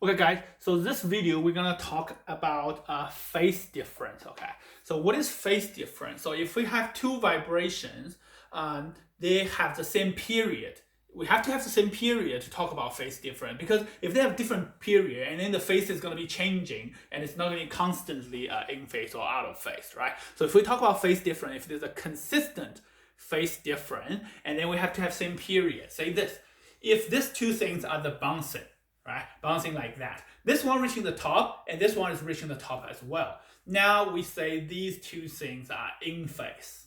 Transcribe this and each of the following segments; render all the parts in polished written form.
Okay, guys, so this video we're gonna talk about phase difference. Okay, so what is phase difference? So if we have two vibrations, they have the same period. We have to have the same period to talk about phase difference, because if they have different period and then the phase is going to be changing and it's not going to be constantly in phase or out of phase, right? So if we talk about phase difference, if there's a consistent phase difference, and then we have to have same period. Say this: if these two things are the bouncing, right? Bouncing like that. This one reaching the top and this one is reaching the top as well. Now we say these two things are in phase,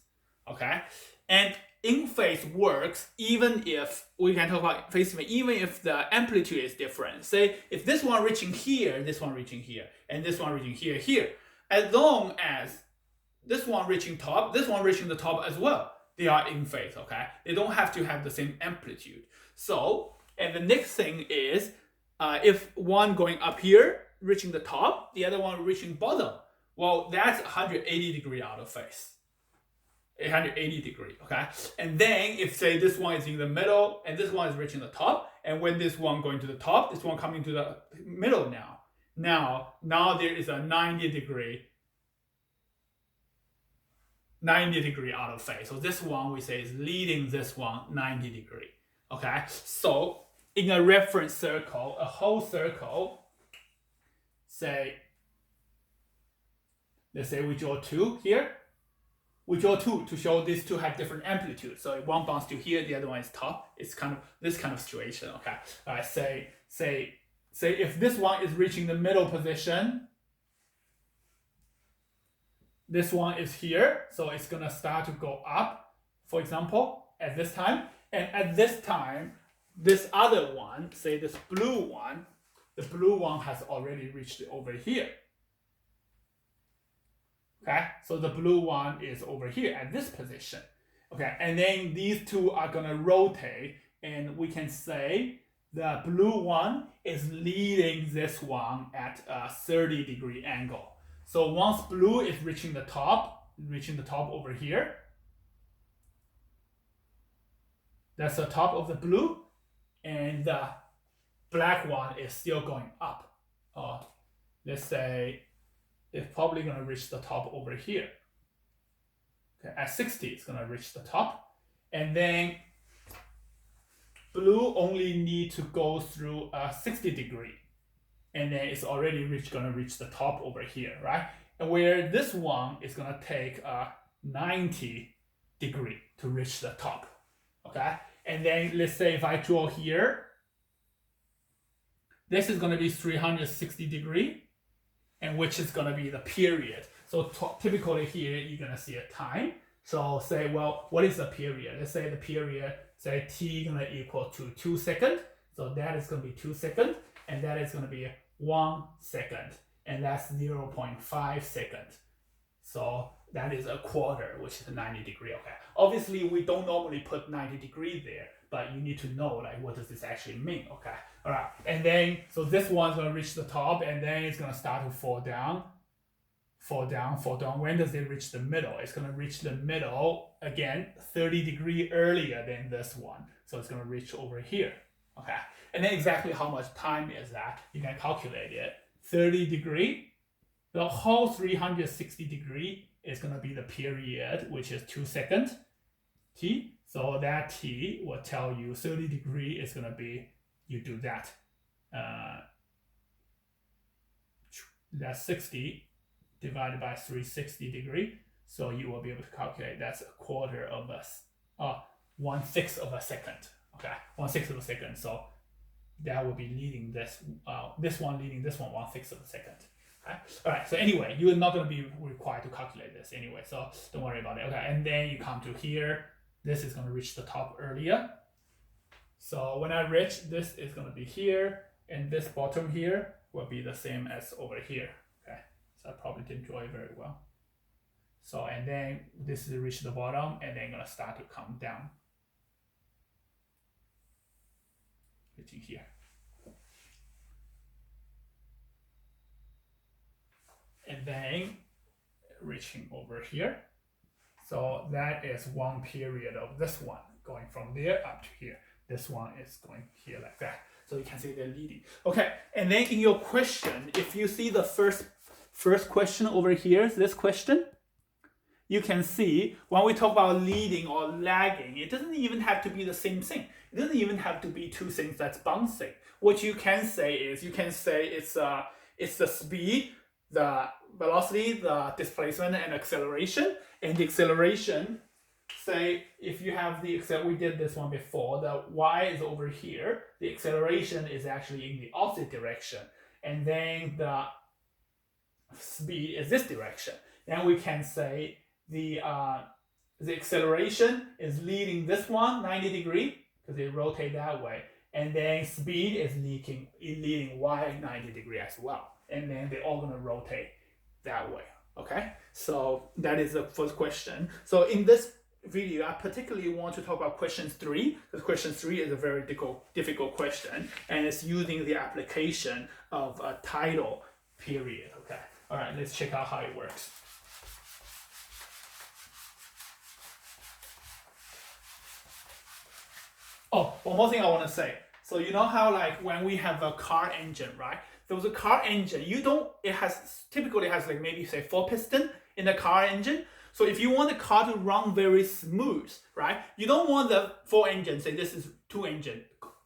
okay? And in phase works even if, we can talk about phase difference, even if the amplitude is different. Say if this one reaching here, this one reaching here, and this one reaching here, here. As long as this one reaching top, this one reaching the top as well, they are in phase, okay? They don't have to have the same amplitude. So, and the next thing is, if one going up here, reaching the top, the other one reaching bottom, well, that's 180 degree out of phase. 180 degree, okay? And then if say this one is in the middle and this one is reaching the top, and when this one going to the top, this one coming to the middle now. Now there is a 90 degree out of phase. So this one we say is leading this one 90 degree, okay? So in a reference circle, a whole circle, say, let's say we draw two here. We draw two to show these two have different amplitude. So one bounce to here, the other one is top. It's kind of this kind of situation, okay? All right, say if this one is reaching the middle position, this one is here, so it's gonna start to go up, for example, at this time. And at this time, this other one, say this blue one, the blue one has already reached over here. Okay, so the blue one is over here at this position. Okay, and then these two are gonna rotate, and we can say the blue one is leading this one at a 30 degree angle. So once blue is reaching the top over here, that's the top of the blue, and the black one is still going up. Let's say it's probably going to reach the top over here. Okay, at 60, it's going to reach the top. And then blue only need to go through a 60 degree. And then it's already going to reach the top over here, right? And where this one is going to take a 90 degree to reach the top, okay? And then let's say if I draw here, this is going to be 360 degree, and which is going to be the period. So typically here, you're going to see a time. So say, well, what is the period? Let's say the period, say t going to equal to 2 seconds. So that is going to be 2 seconds, and that is going to be 1 second, and that's 0.5 seconds. So that is a quarter, which is 90 degree, okay? Obviously, we don't normally put 90 degree there, but you need to know, like, what does this actually mean, okay? All right, and then, so this one's gonna reach the top, and then it's gonna start to fall down. When does it reach the middle? It's gonna reach the middle, again, 30 degree earlier than this one. So it's gonna reach over here, okay? And then exactly how much time is that? You can calculate it. 30 degree, the whole 360 degree is gonna be the period, which is 2 seconds, t. So that t will tell you 30 degree is gonna be, you do that. That's 60 divided by 360 degree. So you will be able to calculate that's a quarter of a, 1/6 of a second. Okay, 1/6 of a second. So that will be leading this, this one leading this one 1/6 of a second. Okay. All right. So anyway, you are not going to be required to calculate this anyway. So don't worry about it. Okay. And then you come to here. This is going to reach the top earlier. So when I reach, this is going to be here, and this bottom here will be the same as over here. Okay. So I probably didn't draw it very well. So, and then this is reach the bottom, and then going to start to come down. Reaching here. And then reaching over here. So that is one period of this one, going from there up to here. This one is going here like that. So you can see they're leading. Okay, and then in your question, if you see the first question over here, this question, you can see when we talk about leading or lagging, it doesn't even have to be the same thing. It doesn't even have to be two things that's bouncing. What you can say is, you can say it's the speed, the velocity, the displacement, and acceleration. And the acceleration, say if you have the we did this one before, the y is over here, the acceleration is actually in the opposite direction, and then the speed is this direction. Then we can say the acceleration is leading this one 90 degree because they rotate that way, and then speed is leading y 90 degree as well, and then they're all gonna rotate that way. Okay, so that is the first question. So in this video, I particularly want to talk about question 3, because question 3 is a very difficult question, and it's using the application of a tidal period. Okay, all right, let's check out how it works. Oh, one more thing I want to say. So you know how like when we have a car engine, right? There was a car engine. Typically has like maybe say 4 piston in the car engine. So if you want the car to run very smooth, right? You don't want the 4 engines, say this is 2 engine,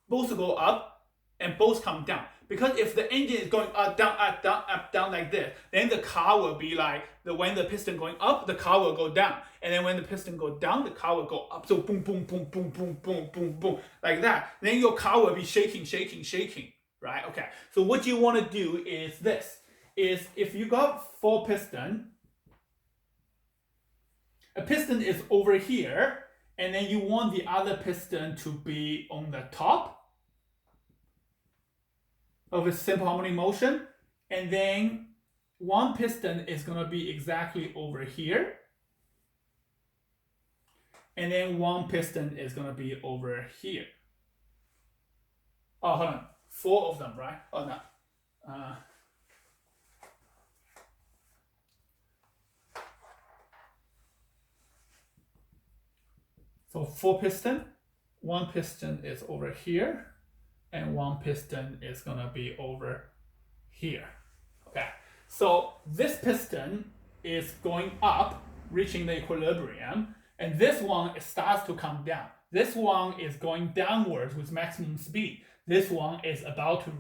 both go up and both come down. Because if the engine is going up, down like this, then the car will be like, when the piston going up, the car will go down. And then when the piston go down, the car will go up. So boom, boom, boom, boom, boom, boom, boom, boom, like that. Then your car will be shaking, right? Okay, so what you want to do is this, is if you got 4 piston, a piston is over here, and then you want the other piston to be on the top of a simple harmonic motion, and then one piston is going to be exactly over here, and then one piston is going to be over here. Oh, hold on, 4 of them, right? Oh no. So 4 piston, one piston is over here, and one piston is gonna be over here. Okay, so this piston is going up, reaching the equilibrium, and this one starts to come down. This one is going downwards with maximum speed. This one is about to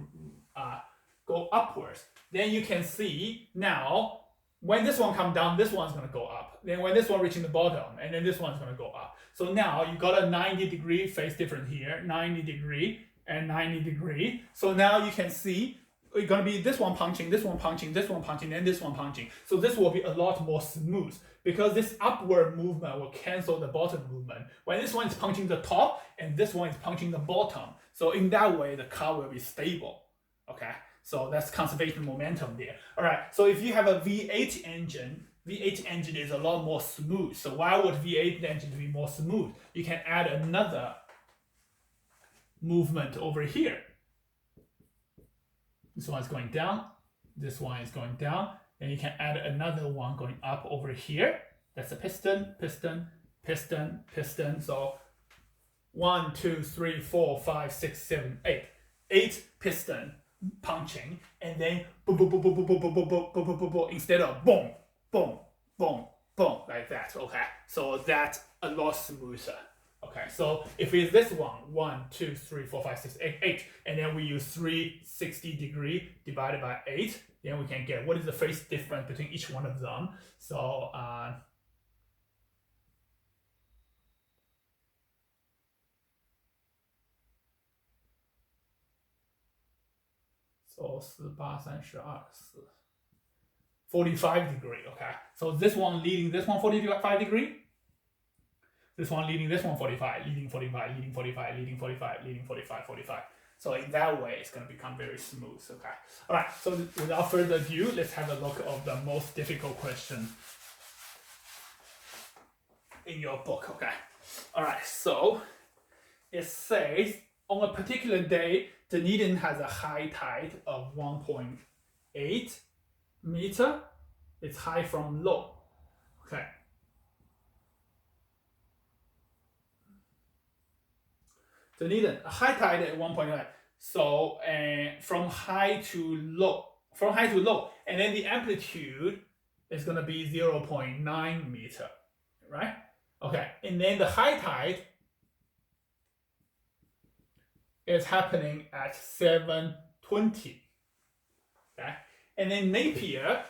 go upwards. Then you can see now, when this one comes down, this one's gonna go up. Then when this one reaching the bottom, and then this one's gonna go up. So now you got a 90 degree phase difference here, 90 degree and 90 degree. So now you can see it's gonna be this one punching, this one punching, this one punching, and this one punching. So this will be a lot more smooth because this upward movement will cancel the bottom movement. When this one is punching the top and this one is punching the bottom. So in that way, the car will be stable. Okay, so that's conservation momentum there. All right, so if you have a V8 engine, V8 engine is a lot more smooth. So why would V8 engine be more smooth? You can add another movement over here. This one is going down, this one is going down, then you can add another one going up over here. That's a piston, piston, piston, piston. So 1, 2, 3, 4, 5, 6, 7, 8. 8 piston punching, and then boom, boom, boom, boom, boom, boom, boom, boom, boom, boom, boom, boom, boom, instead of boom, boom, boom, boom, like that. Okay, so that's a lot smoother. Okay, so if it's this one, 1, 2, 3, 4, 5, 6, 8, 8, and then we use 360 degree divided by 8, then we can get what is the phase difference between each one of them. So so 4, 8, 32, 45 degree. Okay, so this one leading this one 45 degree. This one leading this one 45, leading 45, leading 45, leading 45, leading 45, 45. So in that way, it's going to become very smooth. Okay. All right. So without further ado, let's have a look of the most difficult question in your book. Okay. All right. So it says on a particular day, Dunedin has a high tide of 1.8 meter. It's high from low. Okay. Dunedin, a high tide at 1.9. So from high to low, and then the amplitude is going to be 0.9 meter, right? Okay, and then the high tide is happening at 7:20. Okay, and then Napier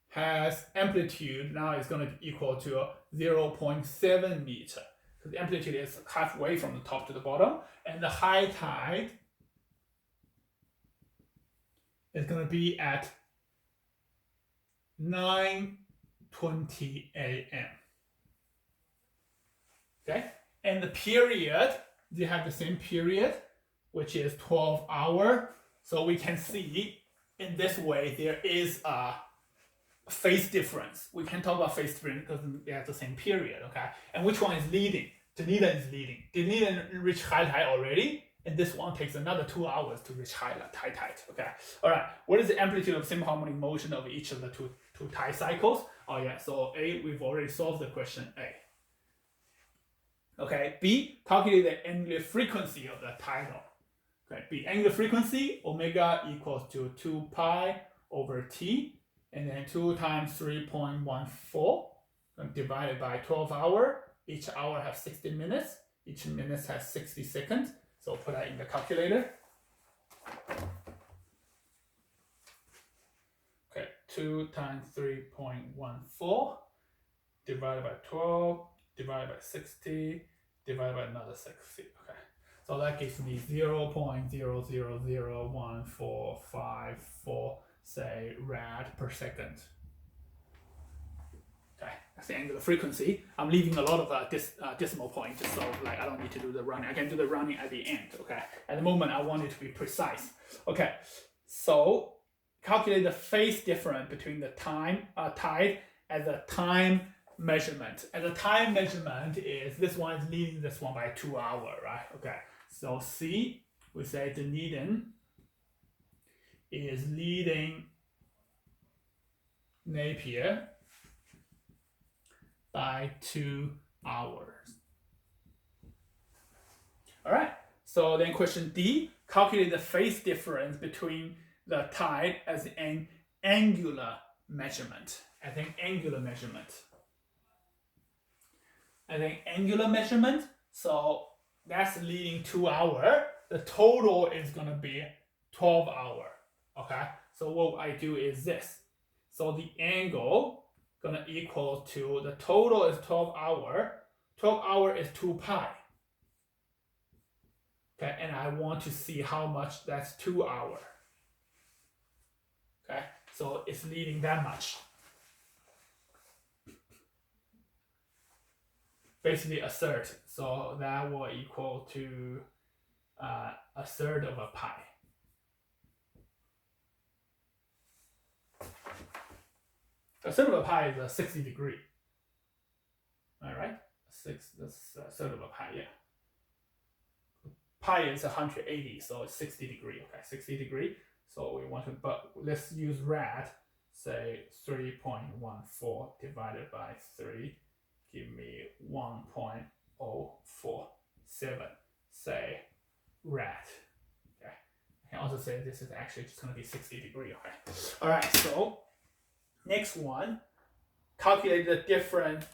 has amplitude now is going to be equal to 0.7 meter. So the amplitude is halfway from the top to the bottom, and the high tide is going to be at 9:20 a.m. Okay, and the period, they have the same period, which is 12 hours. So we can see in this way there is a phase difference. We can talk about phase difference because they have the same period, okay? And which one is leading? Dunedin is leading. Dunedin reached high tide already, and this one takes another 2 hours to reach high tide, okay? All right, what is the amplitude of simple harmonic motion of each of the two tide cycles? Oh yeah, so A, we've already solved the question A. Okay, B, calculate the angular frequency of the tidal. Okay, B, angular frequency, omega equals to 2 pi over T, and then 2 times 3.14 divided by 12 hours. Each hour has 60 minutes. Each minute has 60 seconds. So put that in the calculator. Okay, 2 times 3.14 divided by 12 divided by 60 divided by another 60. Okay, so that gives me 0.000145 say rad per second. Okay, that's the angular frequency. I'm leaving a lot of decimal points, so like I don't need to do the running. I can do the running at the end. Okay, at the moment I want it to be precise. Okay, so calculate the phase difference between the tide as a time measurement. And the time measurement is this one is leading this one by 2 hours, right? Okay, so C, we say Dunedin is leading Napier by 2 hours. All right, so then question D, calculate the phase difference between the tide as an angular measurement. Angular measurement, so that's leading 2 hours. The total is going to be 12 hours. Okay, so what I do is this. So the angle going to equal to, the total is 12 hours. 12 hours is 2 pi. Okay, and I want to see how much that's 2 hours. Okay, so it's leading that much. Basically a third, so that will equal to a third of a pi. A third of a pi is a 60 degree. All right, that's a third of a pi, yeah. Pi is 180, so it's 60 degree. Okay, 60 degree. So we want to, but let's use rad. Say 3.14 divided by 3. Give me 1.047, say rad. Okay, I can also say this is actually just going to be 60 degree. Okay, all right, so next one, calculate the difference,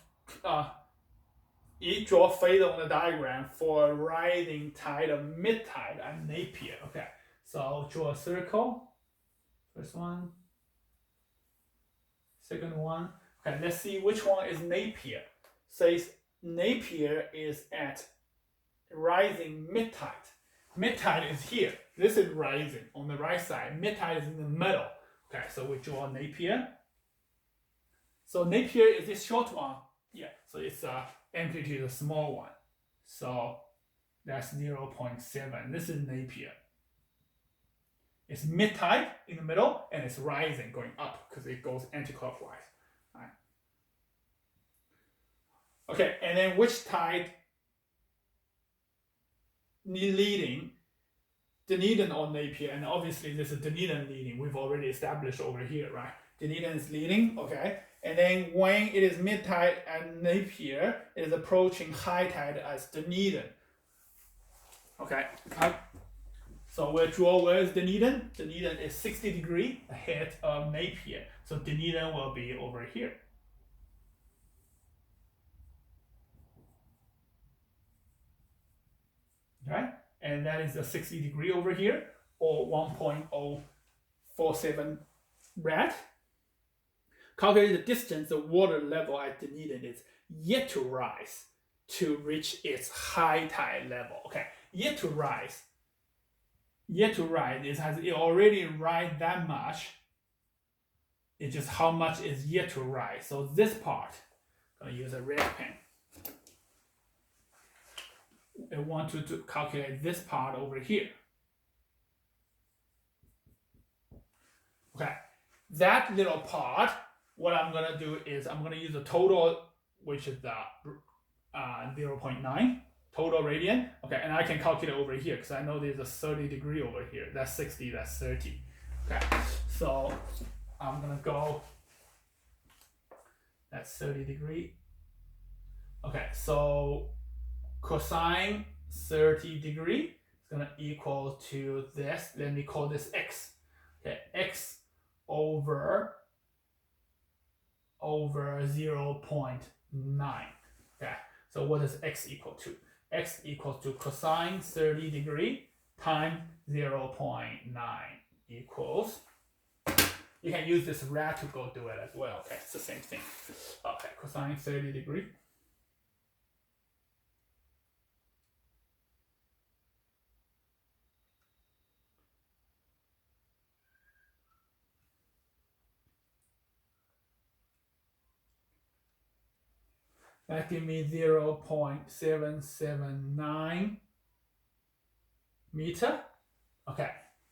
draw phase on the diagram for rising tide of mid-tide and Napier. Okay, so draw a circle, first one, second one. Okay, let's see which one is Napier. Says Napier is at rising mid-tide. Mid-tide is here. This is rising on the right side. Mid-tide is in the middle. Okay, so we draw Napier. So Napier is this short one. Yeah, so it's amplitude a small one. So that's 0.7. This is Napier. It's mid-tide in the middle, and it's rising, going up, because it goes anti-clockwise. Right. Okay, and then which tide leading? Dunedin or Napier, and obviously this is Dunedin leading. We've already established over here, right? Dunedin is leading, okay? And then when it is mid-tide and Napier, it is approaching high tide as Dunedin. Okay. So we'll draw where is Dunedin. Dunedin is 60 degrees ahead of Napier. So Dunedin will be over here. Okay, and that is a 60 degree over here, or 1.047 rad. Calculate the distance the water level at Dunedin is yet to rise to reach its high tide level. Okay, yet to rise. Yet to rise, it has already rise that much. It's just how much is yet to rise. So this part, I'm gonna use a red pen. I want to calculate this part over here. Okay, that little part, what I'm gonna do is I'm gonna use the total, which is the 0.9 total radian. Okay, and I can calculate over here because I know there's a 30 degree over here. That's 60, that's 30. Okay, so I'm gonna go, that's 30 degree. Okay, so cosine 30 degree is gonna equal to this. Let me call this x. Okay, x over 0.9. Okay, so what does x equal to? X equals to cosine 30 degree times 0.9 equals. You can use this rad to go do it as well. Okay, it's the same thing. Okay, cosine 30 degree. That gives me 0.779 meter. Okay,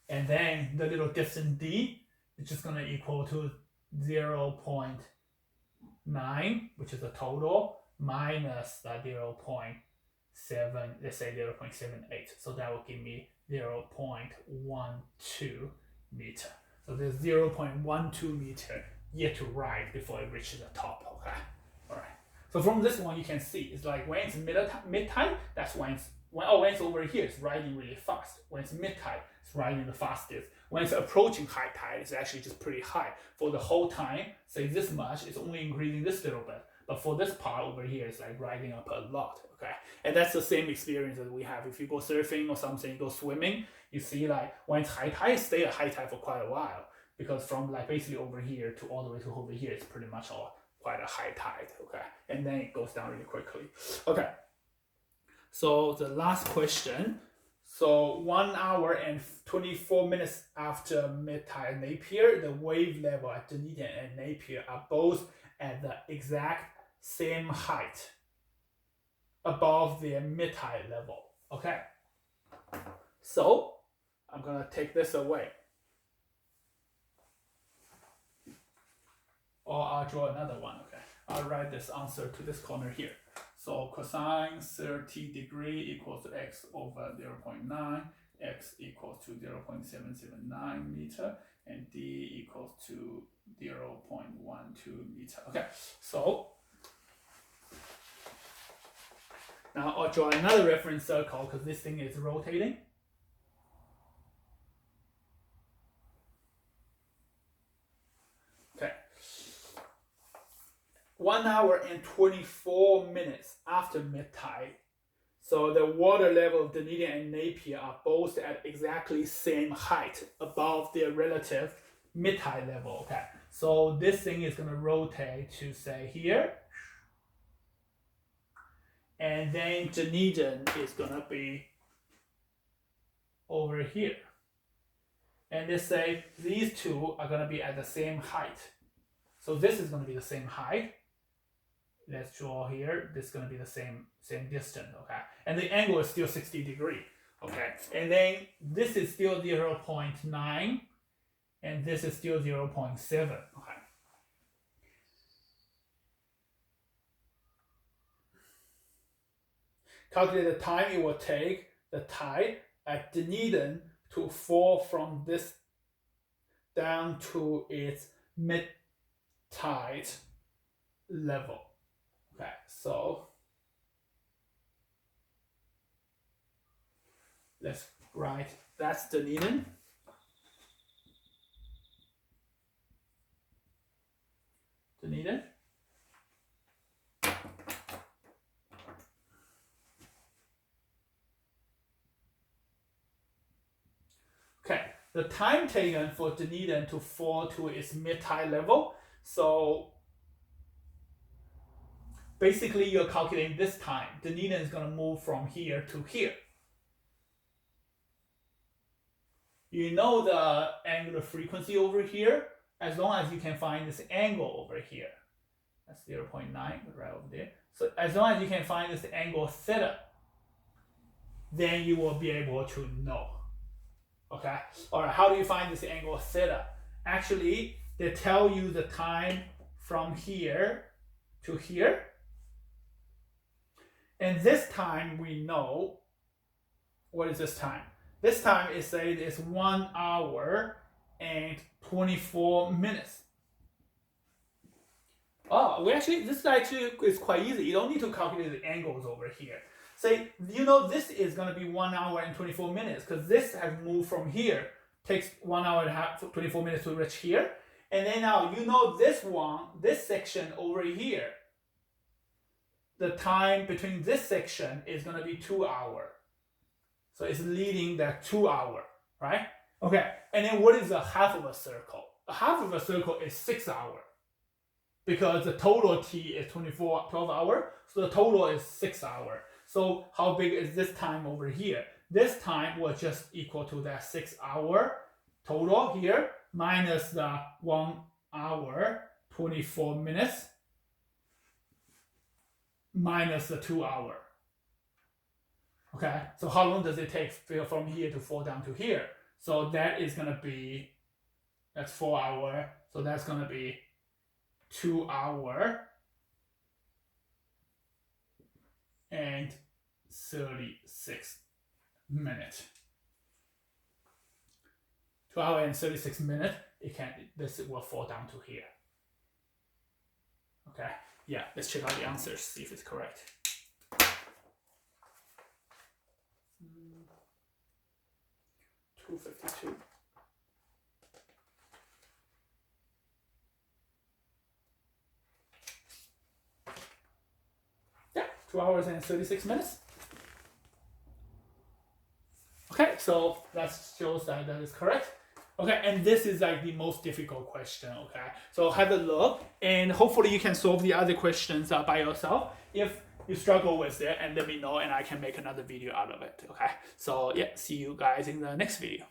and then the little distance d is just gonna equal to 0.9, which is the total, minus the 0.7, let's say 0.78. So that will give me 0.12 meter. So there's 0.12 meter yet to rise before it reaches the top. Okay, all right. So from this one, you can see it's like when it's mid-tide, that's when it's when it's over here, it's rising really fast. When it's mid-tide, it's rising the fastest. When it's approaching high tide, it's actually just pretty high. For the whole time, say this much, it's only increasing this little bit. But for this part over here, it's like rising up a lot. Okay, and that's the same experience that we have. If you go surfing or something, you go swimming, you see like when it's high tide, stay at high tide for quite a while, because from like basically over here to all the way to over here, it's pretty much all quite a high tide, okay? And then it goes down really quickly. Okay, so the last question. So 1 hour and 24 minutes after mid-tide Napier, the wave level at Dunedin and Napier are both at the exact same height above their mid-tide level, okay? So I'm gonna take this away. Or I'll draw another one, okay? I'll write this answer to this corner here. So cosine 30 degree equals to x over 0.9, x equals to 0.779 meter, and d equals to 0.12 meter. Okay, so now I'll draw another reference circle because this thing is rotating. Okay. 1 hour and 24 minutes after mid-tide. So the water level of Dunedin and Napier are both at exactly same height above their relative mid-tide level. Okay, so this thing is going to rotate to say here. And then Dunedin is going to be over here. And let's say these two are going to be at the same height. So this is going to be the same height. Let's draw here. This is going to be the same distance, okay? And the angle is still 60 degrees, okay? And then this is still 0.9, and this is still 0.7, okay? Calculate the time it will take the tide at Dunedin to fall from this down to its mid-tide level. Okay, so let's write that's Dunedin. Dunedin. Okay, the time taken for Dunedin to fall to its mid-tide level. So basically you're calculating this time. Dunedin is going to move from here to here. You know the angular frequency over here, as long as you can find this angle over here. That's 0.9 right over there. So as long as you can find this angle theta, then you will be able to know. Okay? All right, how do you find this angle theta? Actually, they tell you the time from here to here. And this time we know, what is this time? This time is say it's 1 hour and 24 minutes. Oh, this actually is quite easy. You don't need to calculate the angles over here. Say, you know this is going to be 1 hour and 24 minutes because this has moved from here. Takes 1 hour and a half, 24 minutes to reach here. And then now you know this section over here. The time between this section is going to be 2 hours. So it's leading that 2 hour, right? Okay, and then what is a half of a circle? A half of a circle is 6 hours. Because the total T is 12 hours, so the total is 6 hours. So how big is this time over here? This time will just equal to that 6 hour total here, minus the 1 hour, 24 minutes, minus the 2 hour. Okay, so how long does it take from here to fall down to here? So that is going to be, that's 4 hours, so that's going to be 2 hours and 36 minutes. 2 hours and 36 minutes, this will fall down to here. Okay, yeah, let's check out the answers, see if it's correct. 252. Yeah, 2 hours and 36 minutes. Okay, so that shows that is correct. Okay, and this is like the most difficult question, okay? So have a look, and hopefully you can solve the other questions by yourself. If you struggle with it, and let me know, and I can make another video out of it, okay? So yeah, see you guys in the next video.